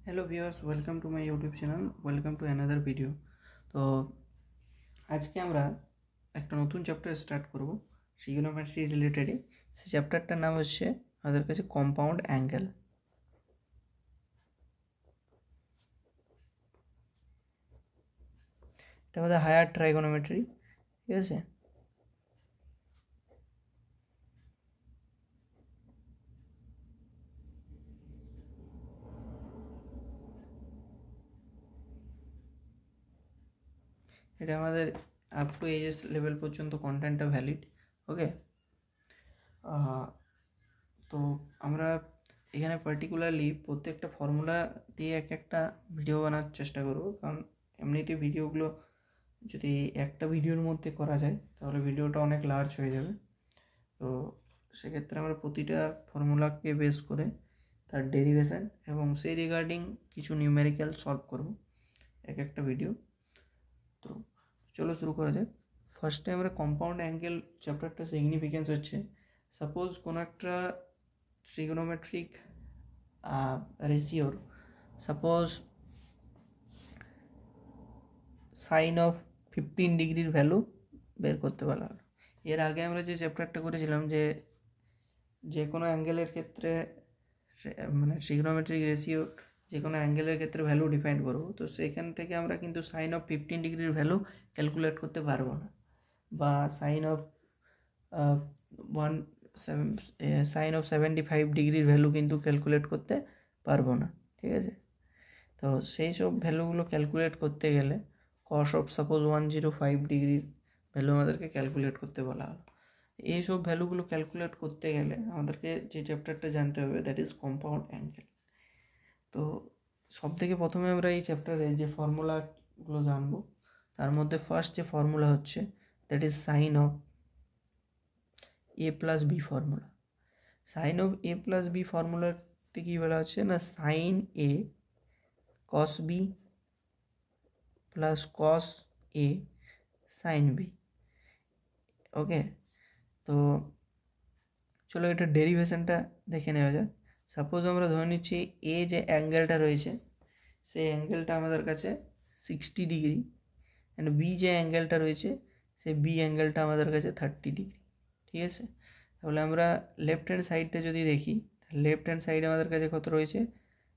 Hello viewers, welcome to my YouTube channel, welcome to another video. তো আজকে আমরা একটা নতুন চ্যাপ্টার স্টার্ট করব ট্রিগোনোমেট্রি রিলেটেডই। সেই চ্যাপ্টারটার নাম হচ্ছে আমাদের কাছে কম্পাউন্ড অ্যাঙ্গেল। এটা আমাদের হায়ার ট্রাইগোনোমেট্রি, ঠিক আছে। এটা আমাদের আপ টু এইচএস লেভেল পর্যন্ত কন্টেন্টটা ভ্যালিড। ওকে, তো আমরা এখানে পার্টিকুলারলি প্রত্যেকটা ফর্মুলা দিয়ে একটা ভিডিও বানার চেষ্টা করব, কারণ এমনিতে ভিডিওগুলো যদি একটা ভিডিওর মধ্যে করা যায় তাহলে ভিডিওটা অনেক লার্জ হয়ে যাবে। তো সেক্ষেত্রে আমরা প্রতিটা ফর্মুলাকে বেস করে তার ডেরিভেশন এবং সেই রিগার্ডিং কিছু নিউমেরিক্যাল সলভ করব একটা ভিডিও। তো চলো শুরু করা যাক। ফার্স্টে আমরা কম্পাউন্ড অ্যাঙ্গেল চ্যাপ্টারটা সিগনিফিকেন্স হচ্ছে, সাপোজ কোনো একটা ট্রিগোনোমেট্রিক রেশিওর সাপোজ সাইন অফ 15 ডিগ্রির ভ্যালু বের করতে বলা হলো। এর আগে আমরা যে চ্যাপ্টারটা করেছিলাম যে কোনো অ্যাঙ্গেলের ক্ষেত্রে মানে ট্রিগোনোমেট্রিক রেশিও যে কোনো অ্যাঙ্গেলের ক্ষেত্রে ভ্যালু ডিফাইন করবো, তো সেখান থেকে আমরা কিন্তু সাইন অফ 15 ডিগ্রির ভ্যালু ক্যালকুলেট করতে পারবো না, বা সাইন অফ 75 ডিগ্রির ভ্যালু কিন্তু ক্যালকুলেট করতে পারবো না, ঠিক আছে। তো সেই সব ভ্যালুগুলো ক্যালকুলেট করতে গেলে কস অফ সাপোজ 105 ডিগ্রির ভ্যালু আমাদেরকে ক্যালকুলেট করতে বলা হলো। এইসব ভ্যালুগুলো ক্যালকুলেট করতে গেলে আমাদেরকে যে চ্যাপ্টারটা জানতে হবে, দ্যাট ইজ কম্পাউন্ড অ্যাঙ্গেল। তো সব থেকে প্রথমে আমরা এই চ্যাপ্টারে যে ফর্মুলাগুলো জানবো, তার মধ্যে ফার্স্ট যে ফর্মুলা হচ্ছে that is sine of A plus B formula. Sine of A plus B ফর্মুলাতে কী বলা হচ্ছে না, sine A cos B plus cos A sine B. Okay, তো চলো এটা ডেরিভেশনটা দেখে নেওয়া যাক। সাপোজ আমরা ধরে নিচ্ছি এ যে অ্যাঙ্গেলটা রয়েছে সেই অ্যাঙ্গেলটা আমাদের কাছে 60 ডিগ্রি, অ্যান্ড বি যে অ্যাঙ্গেলটা রয়েছে সেই বি অ্যাঙ্গেলটা আমাদের কাছে 30 ডিগ্রি, ঠিক আছে। তাহলে আমরা লেফট হ্যান্ড সাইডটা যদি দেখি, লেফট হ্যান্ড সাইডে আমাদের কাছে কত রয়েছে,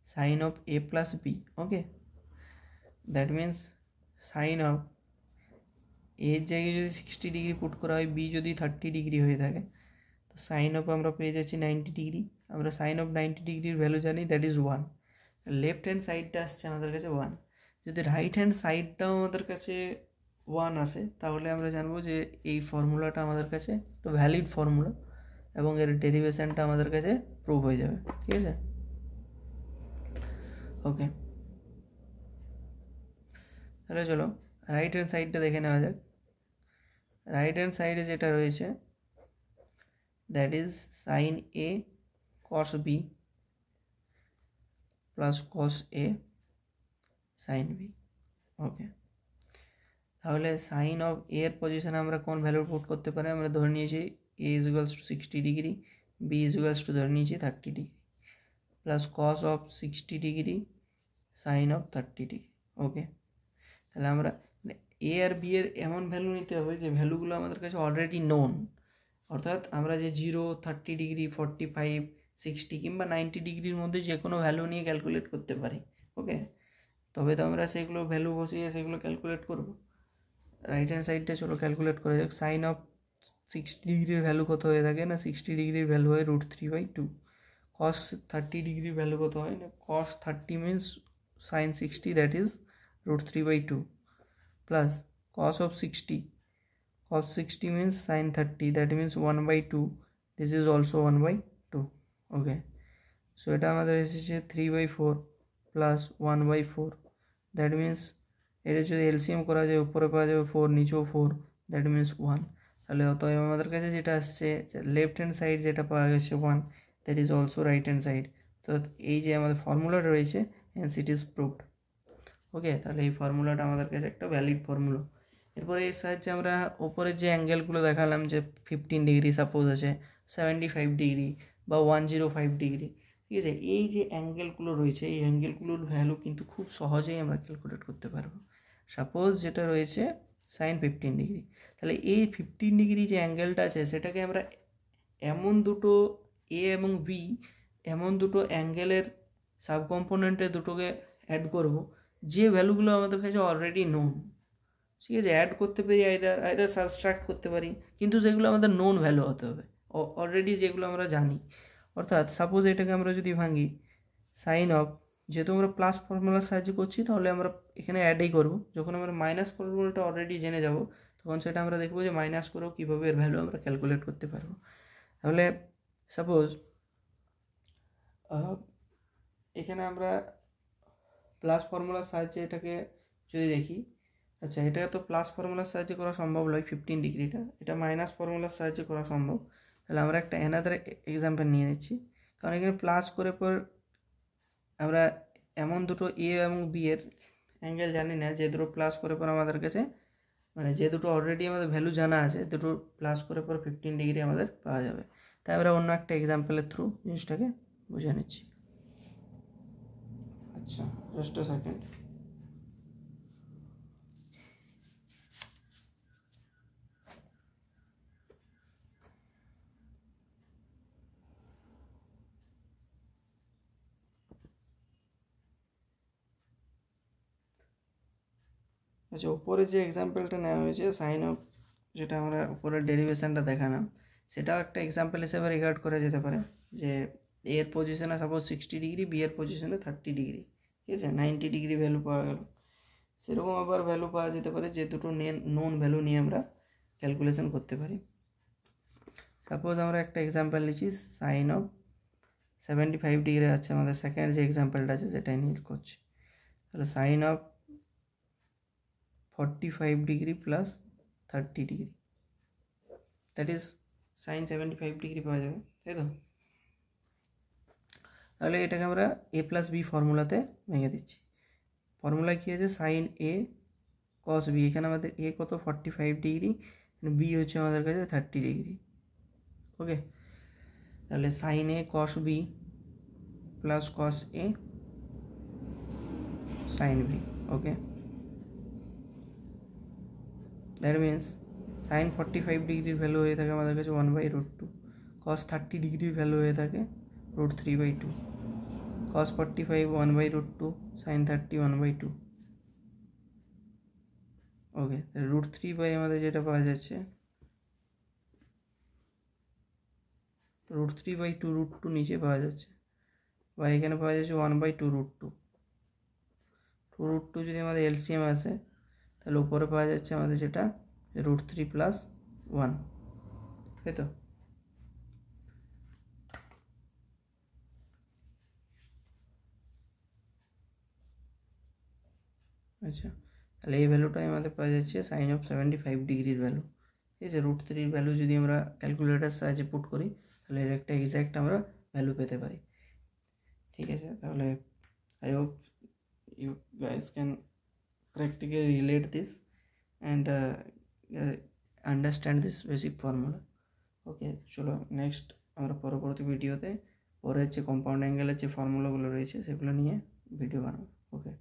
sine of A plus B. Okay, that means sine of এর জায়গায় যদি 60 ডিগ্রি পুট করা হয়, বি যদি 30 ডিগ্রি হয়ে থাকে, তো সাইন অফ আমরা পেয়ে যাচ্ছি 90 ডিগ্রি। আমরা সাইন অফ 90 ডিগ্রির ভ্যালু জানি, দ্যাট ইজ 1। লেফট হ্যান্ড সাইডটা আসছে আমাদের কাছে 1। যদি রাইট হ্যান্ড সাইডটাও আমাদের কাছে 1 আসে, তাহলে আমরা জানবো যে এই ফর্মুলাটা আমাদের কাছে একটা ভ্যালিড ফর্মুলা এবং এর ডেরিভেশনটা আমাদের কাছে প্রুভ হয়ে যাবে, ঠিক আছে। ওকে, তাহলে চলো রাইট হ্যান্ড সাইডটা দেখে নেওয়া যাক। রাইট হ্যান্ড সাইডে যেটা রয়েছে that is sine A cos B plus cos A sine B. Okay, তাহলে সাইন অফ এর পজিশনে আমরা কোন ভ্যালু পুট করতে পারি, আমরা ধরে নিয়েছি A is equals to 60 degree, B is equals to ধরে নিয়েছি 30 degree, plus cos of 60 degree sine of 30 degree. Okay, তাহলে আমরা এ আর বি এর এমন ভ্যালু নিতে হবে যে ভ্যালুগুলো আমাদের কাছে অলরেডি নোন, অর্থাৎ আমরা যে 0, 30 ডিগ্রি, 45, 60 কিংবা 90 ডিগ্রির মধ্যে যে কোনো ভ্যালু নিয়ে ক্যালকুলেট করতে পারি। ওকে, তবে তো আমরা সেগুলো ভ্যালু বসিয়ে সেগুলো ক্যালকুলেট করবো। রাইট হ্যান্ড সাইডটা চলো ক্যালকুলেট করা যাক। সাইন অফ 60 ডিগ্রির ভ্যালু কত হয়ে থাকে না, 60 ডিগ্রির ভ্যালু হয় √3/2। কস 30 ডিগ্রির ভ্যালু কত হয় না, কস 30 means sign 60, that is √3/2, plus cos of 60, cos 60 means sin 30, that means 1/2, this is also 1/2. Okay, so এটা আমাদের এসেছে 3/4 প্লাস 1/4, দ্যাট মিন্স এটা যদি এলসিএম করা যায় উপরে পাওয়া যাবে 4, নিচেও 4, দ্যাট মিন্স 1। তাহলে অতএব আমাদের কাছে যেটা আসছে লেফট হ্যান্ড সাইড যেটা পাওয়া গেছে 1, that is also right hand side. তো এই যে আমাদের ফর্মুলাটা রয়েছে হ্যান্স ইট ইজ প্রুভড। ওকে, তাহলে এই ফর্মুলাটা আমাদের কাছে একটা ভ্যালিড ফর্মুলা। এরপরে এর সাহায্যে আমরা ওপরের যে অ্যাঙ্গেলগুলো দেখালাম যে 15 ডিগ্রি সাপোজ আছে, 75 ডিগ্রি বা 105 ডিগ্রি, ঠিক আছে। এই যে অ্যাঙ্গেলগুলো রয়েছে এই অ্যাঙ্গেলগুলোর ভ্যালু কিন্তু খুব সহজেই আমরা ক্যালকুলেট করতে পারবো। সাপোজ যেটা রয়েছে সাইন 15 ডিগ্রি, তাহলে এই 15 ডিগ্রি যে অ্যাঙ্গেলটা আছে সেটাকে আমরা এমন দুটো এ এবং বি এমন দুটো অ্যাঙ্গেলের সাব কম্পোনেন্টে দুটোকে অ্যাড করব যে ভ্যালুগুলো আমাদের কাছে অলরেডি নোন। ঠিক আছে, অ্যাড করতে পারি আইদার সাবস্ট্রাক্ট করতে পারি, কিন্তু যেগুলো আমাদের নোন ভ্যালু হতে হবে, অলরেডি যেগুলো আমরা জানি। অর্থাৎ সাপোজ এটাকে আমরা যদি ভাঙি সাইন অফ, যেহেতু আমরা প্লাস ফর্মুলার সাহায্যে করছি তাহলে আমরা এখানে অ্যাডই করব। যখন আমরা মাইনাস ফর্মুলাটা অলরেডি জেনে যাব তখন সেটা আমরা দেখব যে মাইনাস করেও কীভাবে এর ভ্যালু আমরা ক্যালকুলেট করতে পারবো। তাহলে সাপোজ এখানে আমরা প্লাস ফর্মুলার সাহায্যে এটাকে যদি দেখি, আচ্ছা এটা তো প্লাস ফর্মুলার সাহায্যে করা সম্ভব নয় 15 ডিগ্রিটা, এটা মাইনাস ফর্মুলার সাহায্যে করা সম্ভব। তাহলে আমরা একটা অ্যানাদার এক্সাম্পল নিয়ে নিচ্ছি, কারণ এখানে প্লাস করে পর আমরা এমন দুটো এ এবং বি এর অ্যাঙ্গেল জানি না যে দুটো প্লাস করে পর আমাদের কাছে মানে যে দুটো অলরেডি আমাদের ভ্যালু জানা আছে দুটো প্লাস করে পর 15 ডিগ্রি আমাদের পাওয়া যাবে। তাই আমরা অন্য একটা এক্সাম্পলের থ্রু জিনিসটাকে বুঝে নিচ্ছি। আচ্ছা জাস্ট আ সেকেন্ড। আচ্ছা উপরে যে এক্সাম্পলটা নেওয়া হয়েছে সাইন অফ, যেটা আমরা উপরের ডেরিভেশনটা দেখালাম সেটাও একটা এক্সাম্পল হিসেবে রিগার্ড করা যেতে পারে যে এর পজিশনে সাপোজ 60 ডিগ্রি, বি এর পজিশনে 30 ডিগ্রি, ঠিক আছে, 90 ডিগ্রি ভ্যালু পাওয়া গেল। সেরকম আবার ভ্যালু পাওয়া যেতে পারে যে দুটো নোন ভ্যালু নিয়ে আমরা ক্যালকুলেশন করতে পারি। সাপোজ আমরা একটা এক্সাম্পল নিচ্ছি সাইন অফ 75 ডিগ্রি আছে আমাদের সেকেন্ড যে এক্সাম্পলটা আছে সেটাই নিয়ে করছি। তাহলে sine of 45 degree plus 30 degree, that is sine 75 degree পাওয়া যাবে, তাই তো? তাহলে এটাকে আমরা এ প্লাস বি ফর্মুলাতে ভেঙে দিচ্ছি। ফর্মুলায় কী আছে সাইন এ কস বি, এখানে আমাদের এ কত 45 ডিগ্রি, বি হচ্ছে আমাদের কাছে 30 ডিগ্রি। ওকে, তাহলে sine A cos B plus cos A sine B. Okay, that means sine 45 ডিগ্রির ভ্যালু হয়ে থাকে আমাদের কাছে 1/√2, কস 30 ডিগ্রির ভ্যালু হয়ে থাকে √3/2, cos 45 1/√2, sin 30 1/2। ওকে, √3 বাই আমাদের যেটা পাওয়া যাচ্ছে √3/2, √2 নিচে পাওয়া যাচ্ছে বা এখানে পাওয়া যাচ্ছে 1/2√2। 2√2 যদি আমাদের এলসিএম আসে তাহলে উপরে পাওয়া যাচ্ছে আমাদের যেটা √3 + 1, তাই তো? আচ্ছা, তাহলে এই ভ্যালুটাই আমাদের পাওয়া যাচ্ছে সাইন অফ 75 ডিগ্রির ভ্যালু। ঠিক আছে, √3 ভ্যালু যদি আমরা ক্যালকুলেটার সাহায্যে পুট করি তাহলে এর একটা এক্স্যাক্ট আমরা ভ্যালু পেতে পারি। ঠিক আছে, তাহলে I hope you guys can practically relate this and understand this basic formula. Okay, চলো নেক্সট আমরা পরবর্তী ভিডিওতে পরের যে কম্পাউন্ড অ্যাঙ্গেলের যে ফর্মুলাগুলো রয়েছে সেগুলো নিয়ে ভিডিও বানাবো। ওকে।